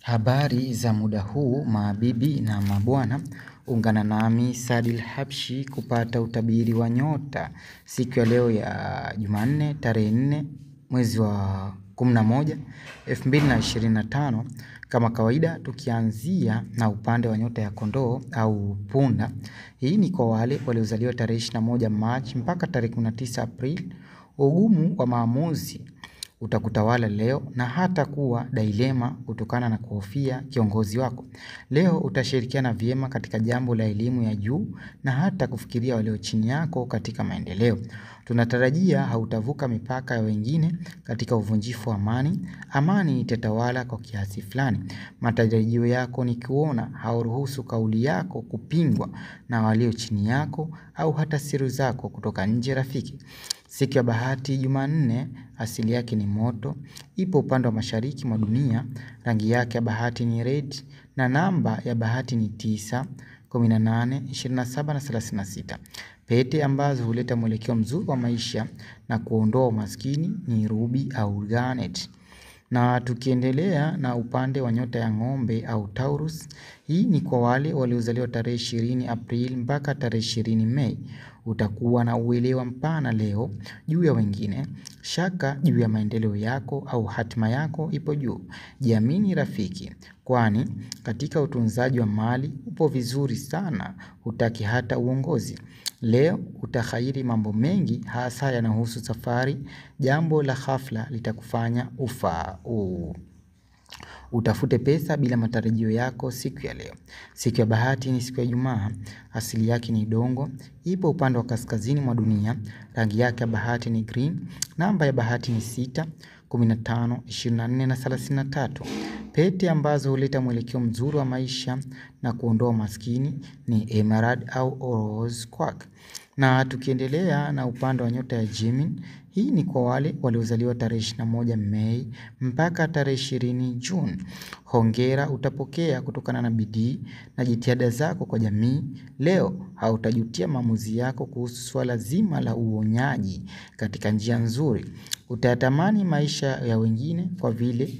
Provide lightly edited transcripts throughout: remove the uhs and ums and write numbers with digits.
Habari za muda huu mabibi na mabwana, ungana nami Sadil Habshi kupata utabiri wa nyota siku ya leo ya Jumanne tarehe 4 mwezi wa 11 2025. Kama kawaida tukianzia na upande wa nyota ya kondoo au punda. Hii ni kwa wale waliozaliwa tarehe 21 March mpaka tarehe 19 April. Ugumu wa maamuzi utakutawala leo na hata kuwa dilema kutokana na kuhofia kiongozi wako. Leo utashirikiana vyema katika jambo la elimu ya juu na hata kufikiria walio chini yako katika maendeleo. Tunatarajia hautavuka mipaka ya wengine katika uvunjifu wa amani. Amani itatawala kwa kiasi fulani. Matarajio yako ni kuona hauruhusu kauli yako kupingwa na walio chini yako au hata siri zako kutoka nje rafiki. Siku ya bahati Jumanne, asili yake ni moto, ipo upande wa mashariki mwa dunia, rangi yake ya bahati ni red na namba ya bahati ni 9, 18, 27 na 36. Pete ambazo huleta mwelekeo mzuri wa maisha na kuondoa umaskini ni ruby au garnet. Na tukiendelea na upande wa nyota ya ng'ombe au Taurus, hii ni kwa wale waliozaliwa tarehe 20 April mpaka tarehe 20 Mei. Utakuwa na uelewa mpana leo juu ya wengine, shaka juu ya maendeleo yako au hatima yako ipo juu. Jiamini rafiki, kwani katika utunzaji wa mali upo vizuri sana, hutaki hata uongozi. Leo utahairi mambo mengi hasa yanahusu safari, jambo la ghafla litakufanya utafute pesa bila matarajio yako siku ya leo. Siku ya bahati ni siku ya Ijumaa, asili yake ni dongo, ipo upande wa kaskazini mwa dunia, rangi yake ya bahati ni green, namba ya bahati ni 6, 15, 24 na 33. Pete ambazo huleta mwelekeo mzuri wa maisha na kuondoa maskini ni emerald au rose quark. Na tukiendelea na upande wa nyota ya Gemini, hii ni kwa wale waliozaliwa tarehe 21 Mei mpaka tarehe 20 June. Hongera utapokea kutokana na bidii na jitihada zako kwa jamii. Leo hautajutia maamuzi yako kuhusu swala zima la uonyaji katika njia nzuri. Utayatamani maisha ya wengine kwa vile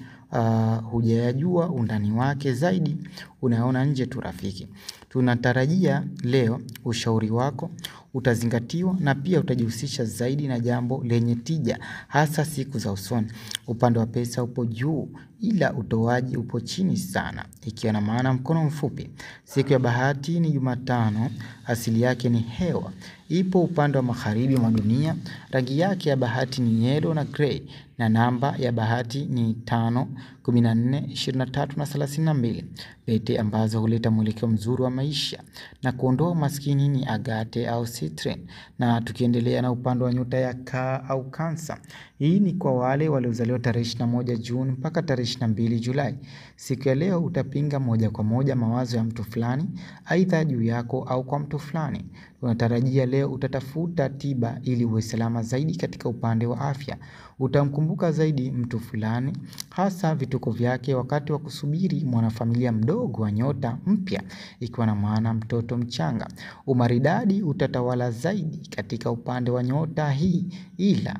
hujayajua undani wake zaidi, unaona nje tu rafiki. Tunatarajia leo ushauri wako utazingatiwa na pia utajihusisha zaidi na jambo lenye tija hasa siku za usoni. Upande wa pesa upo juu ila utoaji upo chini sana, ikiwa na maana mkono mfupi. Siku ya bahati ni Jumatano, asili yake ni hewa, ipo upande wa magharibi mwa dunia, rangi yake ya bahati ni yellow na grey na namba ya bahati ni 5, 14, 23 na 32. Pete ambazo huleta mwelekeo mzuri wa maisha na kuondoa maskini ni agate au citrine. Na tukiendelea na upande wa nyota ya kaa au Cancer, hii ni kwa wale waliozaliwa tarehe 21 June mpaka tarehe 22 Julai. Siku ya leo utapinga moja kwa moja mawazo ya mtu fulani, aidha juu yako au kwa mtu fulani. Unatarajia leo utatafuta tiba ili uwe salama zaidi katika upande wa afya. Utamkumbuka zaidi mtu fulani, hasa vituko vyake wakati wa kusubiri mwanafamilia mdogo wa nyota mpya, ikiwa na maana mtoto mchanga. Umaridadi utatawala zaidi katika upande wa nyota hii, ila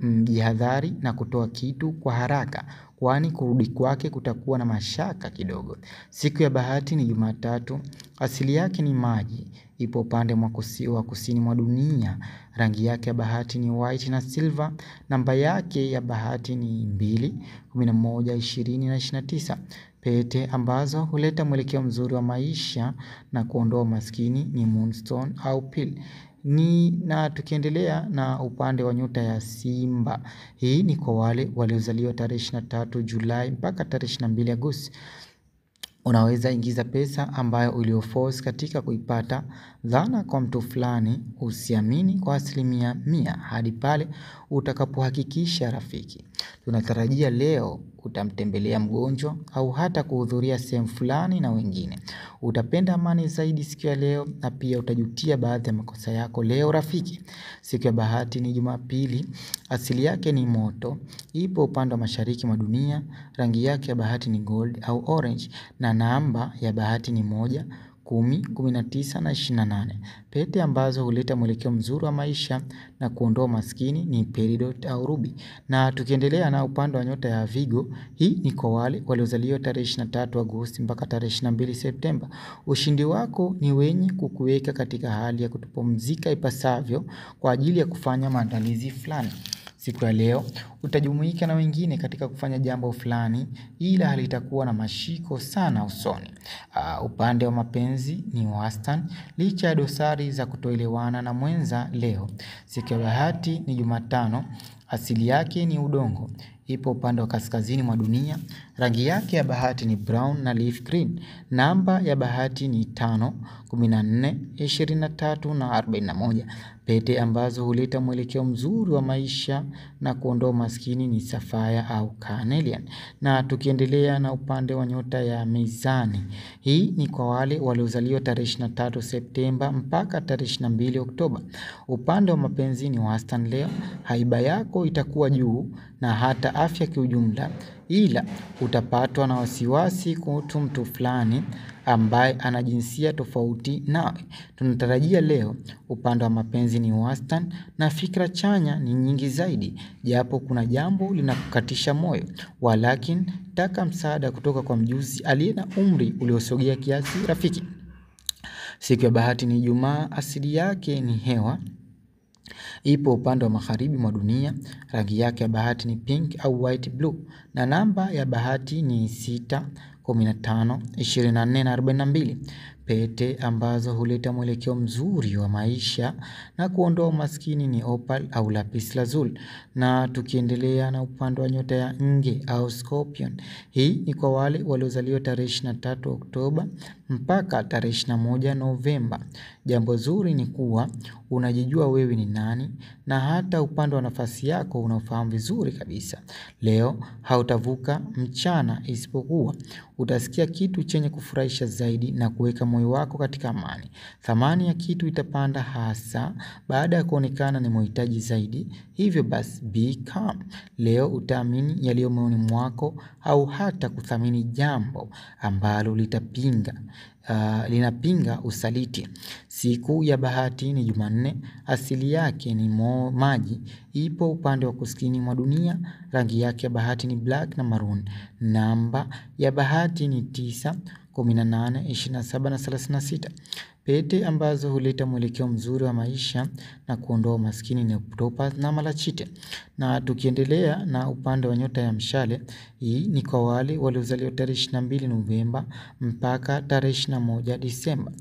mjihadhari na kutoa kitu kwa haraka, kwani kurudi kwake kutakuwa na mashaka kidogo. Siku ya bahati ni Jumatatu, asili yake ni maji, ipo upande wa kusini mwa dunia, rangi yake ya bahati ni white na silver, namba yake ya bahati ni 2, 11, 20 na 29. Pete ambazo huleta mwelekeo mzuri wa maisha na kuondoa maskini ni moonstone au pearl. Na tukiendelea na upande wa nyota ya Simba, hii ni kwa wale waliozaliwa tarehe 23 Julai mpaka tarehe 22 Agosti. Unaweza ingiza pesa ambayo ulioforce katika kuipata. Dhana kwa mtu fulani, usiamini kwa 100% hadi pale utakapohakikisha rafiki. Tunatarajia leo utamtembelea mgonjwa au hata kuhudhuria sehemu fulani na wengine. Utapenda amani zaidi siku ya leo na pia utajutia baadhi ya makosa yako leo rafiki. Siku ya bahati ni Jumapili, asili yake ni moto, ipo upande wa mashariki mwa dunia, rangi yake ya bahati ni gold au orange na namba ya bahati ni 1, 10, 19 na 28. Pete ambazo huleta mwelekeo mzuri wa maisha na kuondoa maskini ni peridot au ruby. Na tukiendelea na upande wa nyota ya Virgo, hii ni kwa wale waliozaliwa tarehe 23 Agosti mpaka tarehe 22 Septemba. Ushindi wako ni wenye kukuweka katika hali ya kutopumzika ipasavyo kwa ajili ya kufanya maandalizi fulani. Siku ya leo utajumuika na wengine katika kufanya jambo fulani, ila halitakuwa na mashiko sana usoni. Upande wa mapenzi ni wastani licha ya dosari za kutoelewana na mwenza leo. Siku ya bahati ni Jumatano, asili yake ni udongo. Ipo upande wa kaskazini mwa dunia. Rangi yake ya bahati ni brown na leaf green. Namba ya bahati ni 5, 14, 23 na 41. Pete ambazo huleta mwelekeo mzuri wa maisha na kuondoa maskini ni sapphire au carnelian. Na tukiendelea na upande wa nyota ya Mizani. Hii ni kwa wale waliozaliwa tarehe 23 Septemba mpaka tarehe 22 Oktoba. Upande wa mapenzi ni wastani leo. Haiba yako itakuwa juu na hata afya kiujumla, ila utapatwa na wasiwasi kuhusu mtu fulani ambaye ana jinsia tofauti nawe. Tunatarajia leo upande wa mapenzi ni wastani na fikra chanya ni nyingi zaidi, japo kuna jambo linakukatisha moyo. Walakini taka msaada kutoka kwa mjuzi aliye na umri uliosogea kiasi rafiki. Siku ya bahati ni Ijumaa, asili yake ni hewa. Ipo upande wa magharibi mwa dunia. Rangi yake ya bahati ni pink au white blue. Na namba ya bahati ni 6, 15, 24 na 42. Pete ambazo huleta mwelekeo mzuri wa maisha na kuondoa umaskini ni opal au lapis lazuli. Na tukiendelea na upande wa nyota ya Nge au Scorpion. Hii ni kwa wale waliozaliwa tarehe 23 Oktoba mpaka tarehe 21 Novemba. Jambo zuri ni kuwa unajijua wewe ni nani na hata upande wa nafasi yako unafahamu vizuri kabisa. Leo hautavuka mchana, isipokuwa utasikia kitu chenye kufurahisha zaidi na kuweka moyo wako katika amani. Thamani ya kitu itapanda hasa baada ya kuonekana ni muhitaji zaidi. Hivyo basi be calm. Leo utaamini yaliyo moyoni mwako au hata kuthamini jambo ambalo linapinga usaliti. Siku ya bahati ni Jumanne, asili yake ni maji. Ipo upande wa kusini mwa dunia. Rangi yake ya bahati ni black na maroon. Namba ya bahati ni 9, 18, 27 na 36. Pete ambazo huleta mwelekeo mzuri wa maisha na kuondoa umaskini ni octopus na malachite. Na tukiendelea na upande wa nyota ya Mshale, hii ni kwa wale waliozaliwa tarehe 22 Novemba mpaka tarehe 21 Disemba.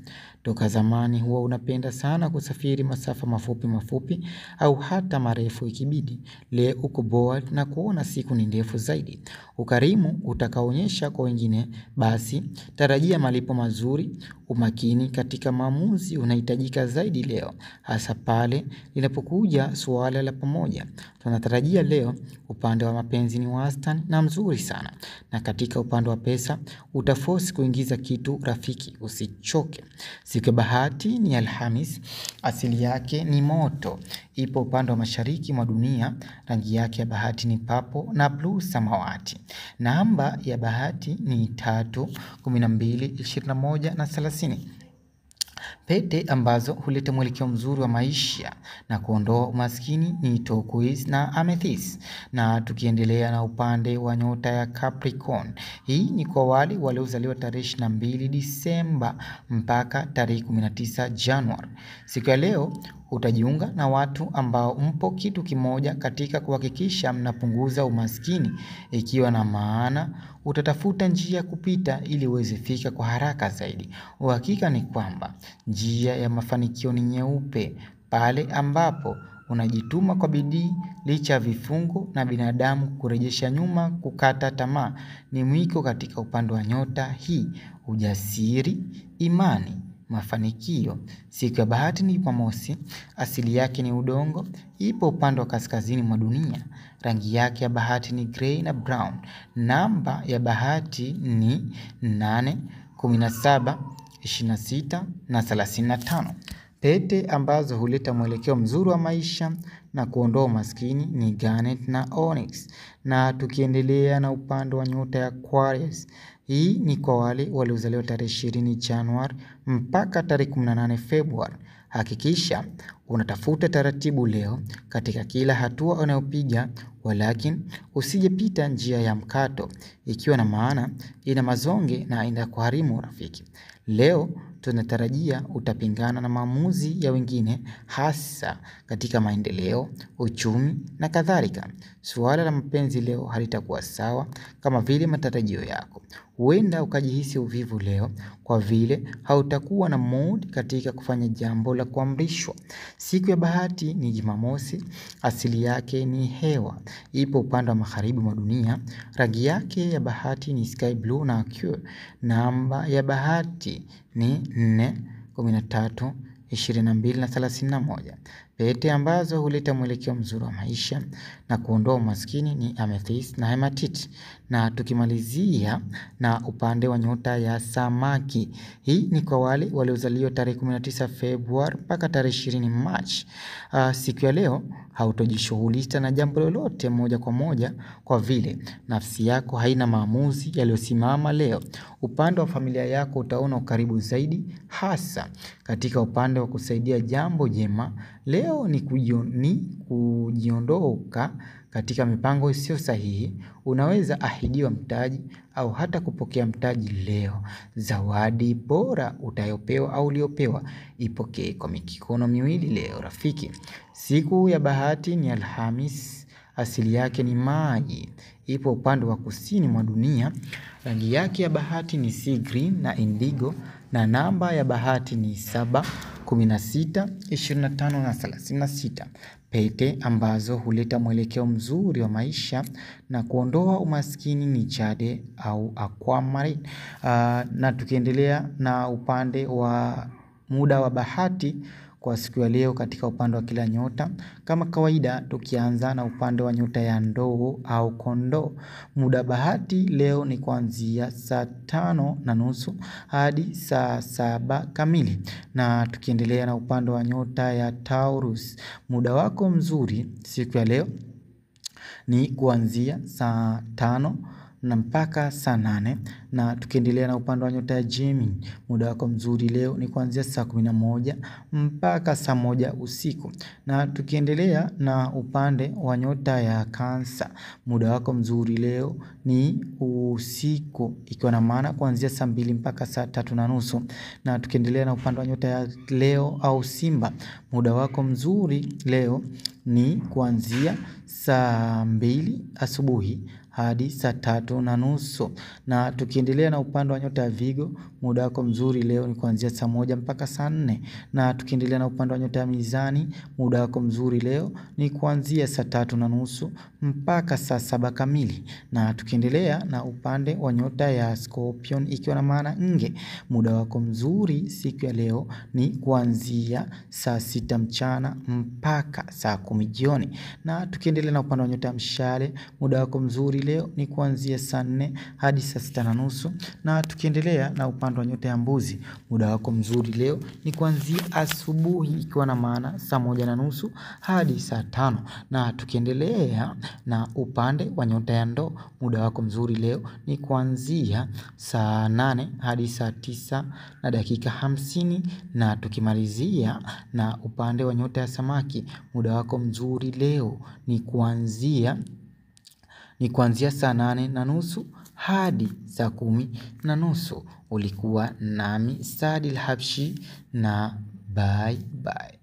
Toka zamani huwa unapenda sana kusafiri masafa mafupi au hata marefu ikibidi. Leo uko bored na kuona siku ni ndefu zaidi. Ukarimu utakaonyesha kwa wengine, basi tarajia malipo mazuri. Umakini katika maamuzi unahitajika zaidi leo, hasa pale linapokuja suala la pamoja. Tunatarajia leo upande wa mapenzi ni wastani na mzuri sana. Na katika upande wa pesa utaforce kuingiza kitu rafiki, usichoke. Siku ya bahati ni Alhamis, asili yake ni moto. Ipo upande wa mashariki mwa dunia. Rangi yake ya bahati ni purple na blue samawati. Namba ya bahati ni 3, 12, 21 na 30. Pete ambazo huleta mwelekeo mzuri wa maisha na kuondoa umaskini ni turquoise na amethyst. Na tukiendelea na upande wa nyota ya Capricorn. Hii ni kwa wale waliozaliwa tarehe 22 Disemba mpaka tarehe 19 Januari. Siku ya leo utajiunga na watu ambao mpo kitu kimoja katika kuhakikisha mnapunguza umaskini, ikiwa na maana utatafuta njia kupita ili uweze fika kwa haraka zaidi. Uhakika ni kwamba njia ya mafanikio ni nyeupe pale ambapo unajituma kwa bidii licha ya vifungo na binadamu kurejesha nyuma. Kukata tamaa ni mwiko katika upande wa nyota hii. Ujasiri, imani, mafanikio. Siku ya bahati ni Jumamosi, asili yake ni udongo. Ipo upande wa kaskazini mwa dunia. Rangi yake ya bahati ni grey na brown. Namba ya bahati ni 8, 17, 26 na 35. Pete ambazo huleta mwelekeo mzuri wa maisha na kuondoa umaskini ni garnet na onyx. Na tukiendelea na upande wa nyota ya Aquarius, hii ni kwa wale waliozaliwa tarehe 20 Januari mpaka tarehe 18 Februari. Hakikisha unatafuta taratibu leo katika kila hatua unayopiga, walakin usijepita njia ya mkato, ikiwa na maana ina mazonge na inakuharimu rafiki. Leo tunatarajia utapingana na maamuzi ya wengine, hasa katika maendeleo, uchumi na kadhalika. Suala la mapenzi leo halitakuwa sawa kama vile matarajio yako. Huenda ukajihisi uvivu leo kwa vile hautakuwa na mood katika kufanya jambo la kuamrishwa. Siku ya bahati ni Jumamosi, asili yake ni hewa. Ipo upande wa magharibi mwa dunia. Rangi yake ya bahati ni sky blue na aqua. Namba ya bahati ni 4, 13, 22 na 31. Pete ambazo huleta mwelekeo mzuri wa maisha na kuondoa umaskini ni amethyst na hematite. Na tukimalizia na upande wa nyota ya Samaki. Hii ni kwa wale waliozaliwa tarehe 19 Februari mpaka tarehe 20 March. Siku ya leo hautojishughulisha na jambo lolote moja kwa moja kwa vile nafsi yako haina maamuzi yaliyosimama leo. Upande wa familia yako utaona ukaribu zaidi, hasa katika upande wa kusaidia jambo jema. Leo ni kujiondoka katika mipango isiyo sahihi. Unaweza ahidiwa mtaji au hata kupokea mtaji leo. Zawadi bora utayopewa au uliopewa, ipokee kwa mikono miwili leo rafiki. Siku ya bahati ni Alhamis, asili yake ni maji. Ipo upande wa kusini mwa dunia. Rangi yake ya bahati ni sea green na indigo. Na namba ya bahati ni 7, 16, 25 na 36. Pete ambazo huleta mwelekeo mzuri wa maisha na kuondoa umaskini ni jade au aquamarine. Na tukiendelea na upande wa muda wa bahati kwa siku ya leo katika upande wa kila nyota. Kama kawaida tukianza na upande wa nyota ya Ndoo au Kondoo. Muda bahati leo ni kuanzia saa 5:30 hadi saa 7 kamili. Na tukiendelea na upande wa nyota ya Taurus. Muda wako mzuri siku ya leo ni kuanzia saa 5 na mpaka saa 8. Na tukiendelea na upande wa nyota ya Gemini, muda wako mzuri leo ni kuanzia saa 11 mpaka saa 1 usiku. Na tukiendelea na upande wa nyota ya Cancer, muda wako mzuri leo ni usiku, ikiwa na maana kuanzia saa 2 mpaka saa 3:30. Na tukiendelea na upande wa nyota ya Leo au Simba, muda wako mzuri leo ni kuanzia saa 2 asubuhi hadi saa 3:30. Na tukiendelea na upande wa nyota ya Vigo, muda wako mzuri leo ni kuanzia saa 1 mpaka saa 4. Na tukiendelea na upande wa nyota ya Mizani, muda wako mzuri leo ni kuanzia saa 3:30 mpaka saa 7 kamili. Na tukiendelea na upande wa nyota ya Scorpion, ikiwa na maana Nge, muda wako mzuri siku ya leo ni kuanzia saa 6 mchana mpaka saa 10 jioni. Na tukiendelea na upande wa nyota ya Mshale, muda wako mzuri leo ni kuanzia saa 4 hadi saa 6:30. Na tukiendelea na upande wa nyota ya Mbuzi, muda wako mzuri leo ni kuanzia asubuhi, ikiwa na maana saa 1:30 hadi saa 5. Na tukiendelea na upande wa nyota ya Ndoo, muda wako mzuri leo ni kuanzia saa 8 hadi saa 9 na dakika 50. Na tukimalizia na upande wa nyota ya Samaki, muda wako mzuri leo ni kuanzia saa 8:30 hadi saa 10:30. Ulikuwa nami Saadil Habshi na bye bye.